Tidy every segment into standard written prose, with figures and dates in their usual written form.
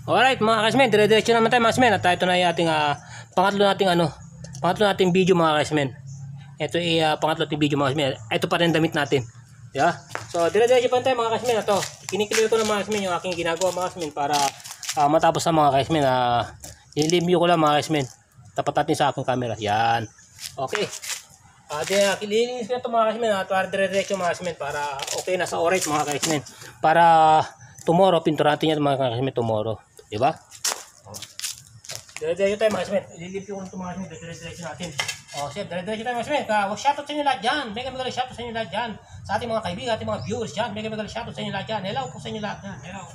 Alright mga kasmen, dire-diretso naman tayo mga kasmen. At ito na yung ating pangatlo nating video mga kasmen. Ito ay pangatlo nating video mga kasmen. Ito pa rin damit natin. Yeah? So dire-diretso pa tayo mga kasmen. Ito, kinikilil ko na mga kasmen yung aking ginagawa mga kasmen para matapos na mga kasmen. I-review ko lang mga kasmen. Tapat natin sa aking camera. Yan. Okay. Kililinis ko na ito mga kasmen. Para dire-diretso mga kasmen. Para okay na sa orange mga kasmen. Para tomorrow, pintura natin yan mga kasmen tomorrow. Diba? Dire-diretso tayo mga kasmen. Ililipin ko na ito mga kasmen. Dire-diretso natin. Chef, dire-diretso tayo mga kasmen. Shoutout sa inyo lahat dyan. Mega shoutout sa inyo lahat dyan. Sa ating mga kaibigan, ating mga viewers dyan. Mega shoutout sa inyo lahat dyan. Hello po sa inyo lahat dyan. Hello.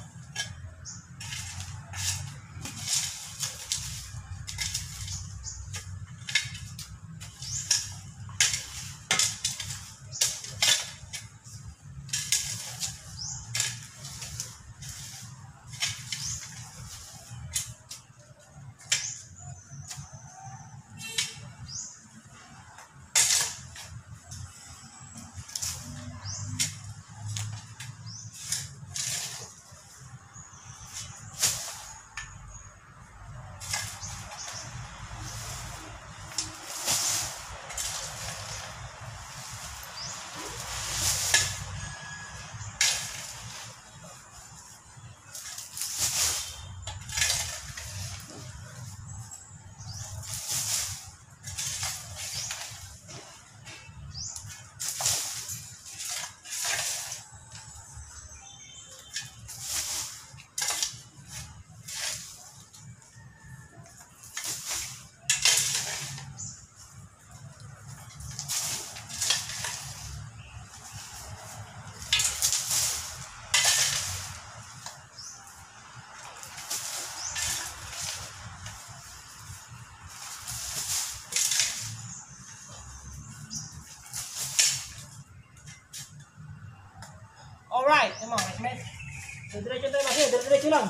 Alright, mga kasmen. Diretso tayo kasi, diretso lang.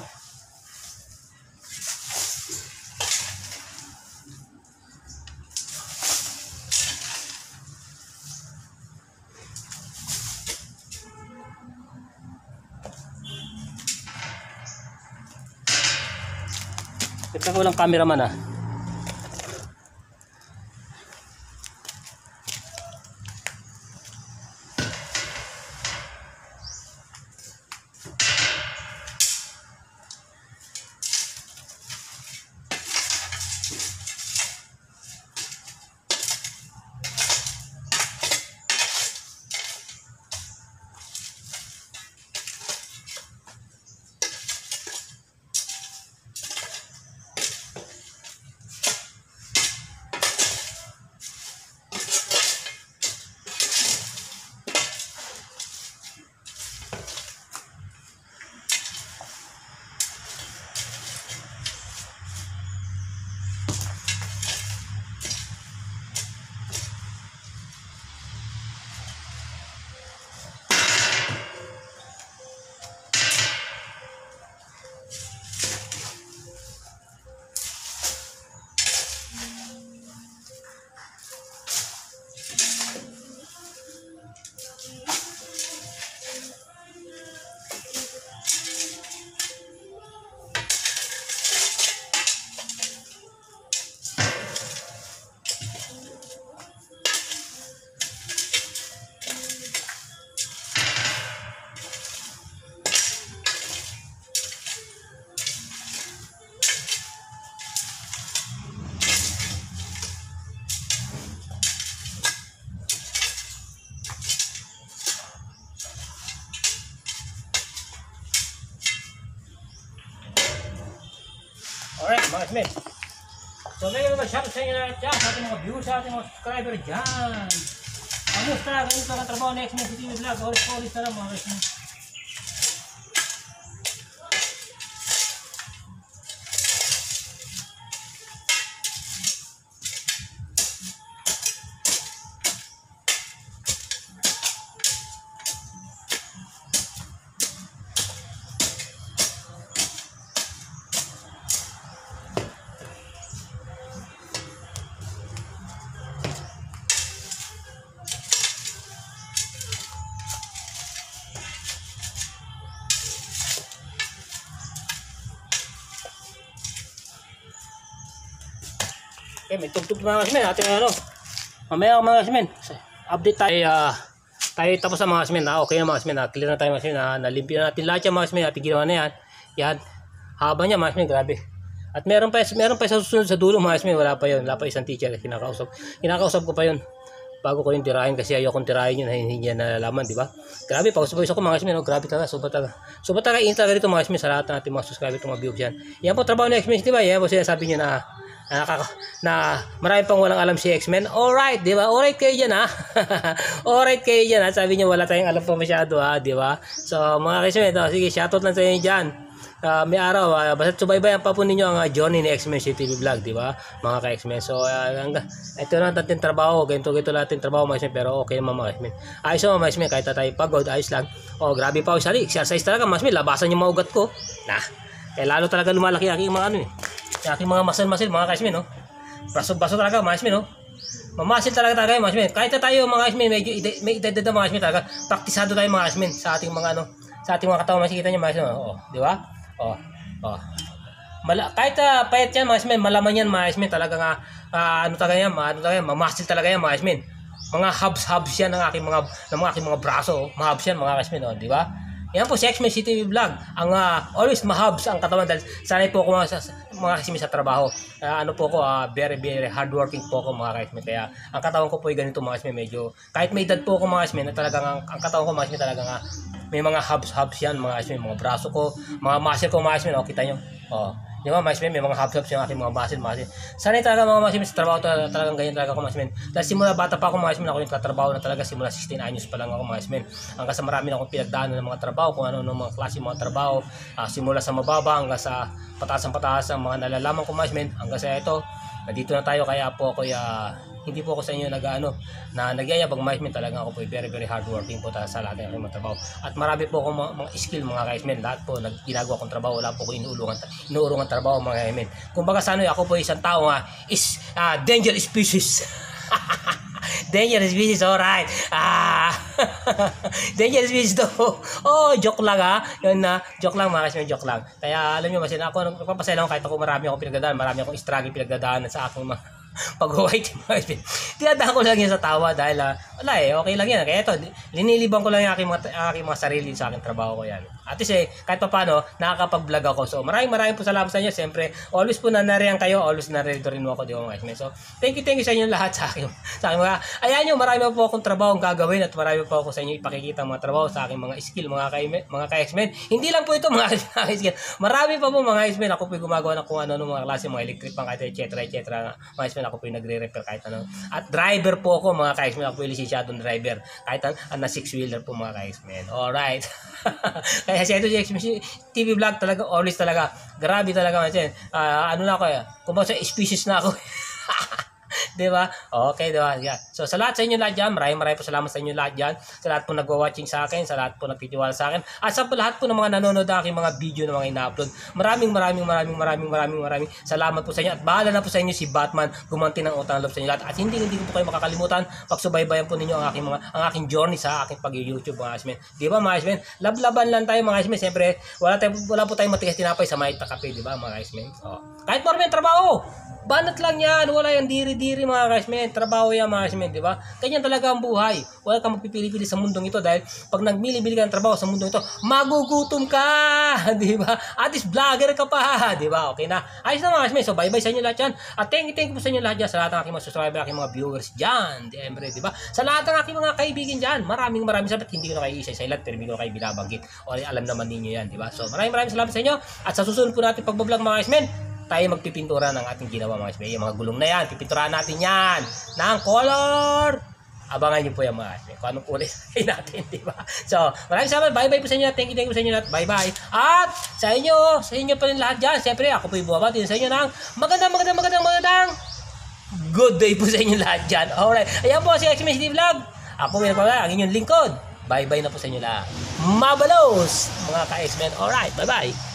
Ito ko lang cameraman . Alright, mga kasmen. So, may shoutout sa inyo lahat dyan, sa ating mga viewers, sa ating mga subscriber dyan. Kamusta? Ganito ang trabaho na X-Men City Vlog. Oris na lang mga kasmen. Okay, may tugtog mga kasmen. Ating ano. Mamaya mga kasmen. Update tayo. Tayo tapos sa mga kasmen. Okay na mga kasmen. Clear na tayo mga kasmen. Nalimpyo na natin lahat yan mga kasmen. Ating ginawa na yan. Yan. Haba niya mga kasmen. Grabe. At meron pa sa susunod sa dulo mga kasmen. Wala pa yun. Wala pa isang teacher. Kinakausap ko pa yun. Bago ko yung tirahin kasi ayokong tirahin yun. Hindi niya nalalaman, di ba? Grabe, pag-subay ko mga kasmen. Grabe talaga. Sobrang talaga. Init talaga dito mga kasmen. Sa lahat ng ating mga subscriber itong mga viewers yan. Yan po trabaho ni X-Men, di ba? Yan po sinasabi niyo na marami pang walang alam si X-Men. Alright, di ba? Alright kayo dyan, ha? Alright kayo dyan, ha? Sabi niyo wala tayong alam pa masyado, ha? Di ba? So, mga X-Men, sige, shoutout lang sa inyo dyan. May araw, basta subaybayan pa po ninyo ang journey ni X-Men TV Vlog, di ba? Mga ka-X-Men. So, ito na natin trabaho. Ganito natin trabaho, mga X-Men. Pero okay naman, mga X-Men. Ayos naman, mga X-Men. Kahit tayo pagod, ayos lang. Oh, grabe pa ako. Exercise talaga, mga X-Men. Labasan yung mga ugat ko. Kaya lalo talaga lumalaki aking mga aking mga muscle, mga ka-X-Men, no? Baso talaga, mga X-Men, no? Mamasil talaga mga X-Men. Kahit na tayo, mga X-Men, medyo may edad na mga X-Men talaga. Praktisado tayo, mga X-Men, sa ating mga, sa ating mga katawan. Makikita niyo, mga X-Men, oh, di ba? Kahit payat yan mga X-Men, malaman yan mga X-Men, talaga nga mamasil talaga yan mga X-Men. Mga hubs yan ng aking mga braso, mahubs yan mga X-Men, di ba? Yan po si X-Men TV Vlog, ang always mahubs ang katawan dahil sanay po ako mga X-Men sa trabaho. Po ko, very hardworking po ako mga X-Men, kaya ang katawan ko po ay ganito mga X-Men, medyo kahit may edad po ako mga X-Men, talagang ang katawan ko mga X-Men talaga nga may mga hubs yan mga X-Men, mga braso ko, mga muscle ko mga X-Men, kita nyo. Di ba mga X-Men, may mga hubs yung aking mga muscle. Sanay talaga mga X-Men sa trabaho, talagang ganyan talaga ako mga X-Men. Dahil simula bata pa ako mga X-Men, ako yung tatrabaho na talaga, simula 16 anyos pa lang ako mga X-Men. Hanggang sa marami na akong pinagdaanan ng mga trabaho, kung ano mga klase mga trabaho, simula sa mababa hanggang sa pataas ang mga nalalaman ko mga X-Men, hanggang sa ito, nandito na tayo, kaya po ako hindi po ako sa inyo nagyayabang mga X-Men, talaga ako po very hardworking po sa lahat ng aking mga trabaho. At marami po akong mga skill mga X-Men, lahat po ginagawa kong trabaho, wala po ko inuurungan trabaho mga X-Men. Kung baga sa ako po isang tao dangerous species. Dangerous species, alright. Dangerous species to. Joke lang Yun joke lang mga X-Men, joke lang. Kaya alam nyo, ako nagpapasaya lang kahit ako marami akong pinagdadaan, marami akong struggle pinagdadaanan sa aking mga pag-white mga tinadaan ko lang yan sa tawa dahil okay lang yan. Kaya ito, linilibang ko lang yung aking mga sarili sa aking trabaho ko yan. At least kahit pa paano, nakakapag-vlog ako. So maraming po salamat sa inyo. Siyempre, always po nanariyan kayo, always narito rin mo ako, di ba mga X-Men. So thank you sa inyo lahat sa aking mga, ayan nyo, marami po akong trabaho gagawin at marami po ako sa inyo ipakikita mga trabaho sa aking mga skill, mga ka-X-Men. Hindi lang po ito mga skill. Marami pa po mga X-Men. Ako po gumagawa ng kung ano mga klase, mga electric pang kahit etc. Mga X-Men, ako po yung nagre-repair kahit ano. At driver po ako mga ka-X-Men. Ako po yung lisensyadong driver. Kahit na 6-wheeler po mga ka-X-Men. Alright. Kaya siya ito si X-Men TV Vlog talaga, always talaga. Grabe talaga mga na ako kung ba sa species na ako. Diba? Okay, diba? Yeah. So sa lahat sa inyo lahat dyan, maraming po salamat sa inyo lahat dyan, sa lahat po nagwa-watching sa akin, sa lahat po nagtitiwala sa akin, at sa lahat po ng mga nanonood ng aking mga video na mga ina-upload. Maraming salamat po sa inyo, at bahala na po sa inyo si Batman gumanti ng utang loob sa inyo lahat. At hindi ko po kayo makakalimutan, pagsubaybayan po ninyo ang aking journey sa aking pag-YouTube mga X-Men. Di ba mga X-Men? Laban lang tayo mga X-Men. Siyempre, wala po tayong matigas tinapay sa may takape, di ba mga X-Men? Kahit marami ang trabaho, banat lang yan, wala yung diri-diri mga X-Men, trabaho yan mga X-Men, di ba? Ganyan talaga ang buhay. Wala kang magpipili-pili sa mundong ito dahil pag nagmili-bili ka ng trabaho sa mundong ito, magugutom ka, di ba? At least vlogger ka pa, di ba? Okay na. Ayos na mga X-Men. So bye-bye sa inyo lahat yan. At thank you po sa inyo lahat dyan, sa lahat ng aking mga subscriber, aking mga viewers dyan, di ba? Sa lahat ng aking mga kaibigan dyan, maraming salamat. Hindi ko na kayo isa-isa lahat, pero hindi ko na kayo binabanggit. O alam naman ninyo yan, di ba? So maraming salamat sa inyo. At sa susunod po natin pag-vlog mga X-Men, tayo magpipintura ng ating ginawa mga X-Men. Yung mga gulong na yan, pipinturahan natin yan ng color. Abangan nyo po yung mga X-Men kung anong kulay natin, di ba? So, maraming salamat. Bye-bye po sa inyo. Thank you po sa inyo lahat. Bye-bye. At sa inyo pa rin lahat dyan. Siyempre, ako po yung bumabati sa inyo ng magandang good day po sa inyo lahat dyan. Alright. Ayan po si X-Men TV Vlog. Ako po ang inyong lingkod. Bye-bye na po sa inyo lahat. Mabalos, mga ka-X-Men. Alright. Bye-bye.